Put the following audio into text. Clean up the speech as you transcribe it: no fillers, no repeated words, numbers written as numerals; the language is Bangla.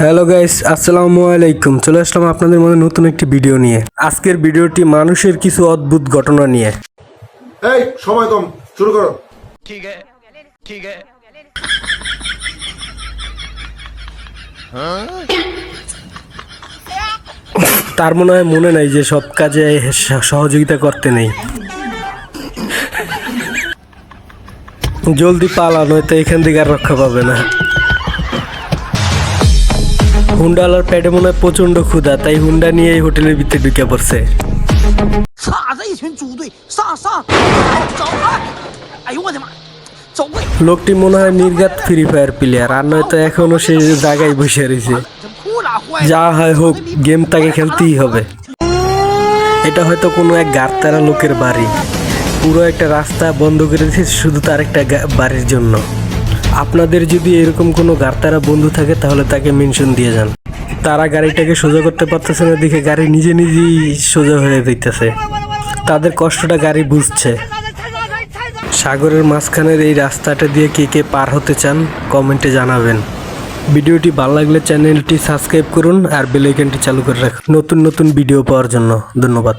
হ্যালো গাইস, আসসালামু আলাইকুম। চলে আসলাম আপনাদের মধ্যে নতুন একটি ভিডিও নিয়ে। আজকের ভিডিওটি মানুষের কিছু অদ্ভুত ঘটনা নিয়ে। এই সময় কম, শুরু করো। ठीक है ठीक है। তার মনে নাই যে সব কাজে সহযোগিতা করতে নেই। জলদি পালা, নয়তো এখান থেকে আর রক্ষা পাবে না। হুন্ডালার পেটে মনে হয় প্রচন্ড ক্ষুধা, তাই হুন্ডা নিয়ে এই হোটেলের ভিতরে ঢুকে পড়ছে। 唰的一群猪队上找啊！哎呦我的妈，走位！ লোকটি মনে হয় নির্ঘাত ফ্রি ফায়ার প্লেয়ার, আর নয়তো এখনো সে জায়গায় বসে রয়েছে। 这裤衩坏了。 যা হয় হোক, গেম তাকে খেলতেই হবে। এটা হয়তো কোনো এক গার্তারা লোকের বাড়ি। পুরো একটা রাস্তা বন্ধ করে দিয়েছে শুধু তার একটা বাড়ির জন্য। আপনাদের যদি এরকম কোনো গার্তারা বন্ধু থাকে তাহলে তাকে মেনশন দিয়ে যান। তারা গাড়িটাকে সোজা করতে পারতেছে না দেখে গাড়ি নিজেই সোজা হয়ে দিতেছে। তাদের কষ্টটা গাড়ি বুঝছে। সাগরের মাঝখানের এই রাস্তাটা দিয়ে কে কে পার হতে চান কমেন্টে জানাবেন। ভিডিওটি ভালো লাগলে চ্যানেলটি সাবস্ক্রাইব করুন আর বেল আইকনটি চালু করে রাখুন নতুন ভিডিও পাওয়ার জন্য। ধন্যবাদ।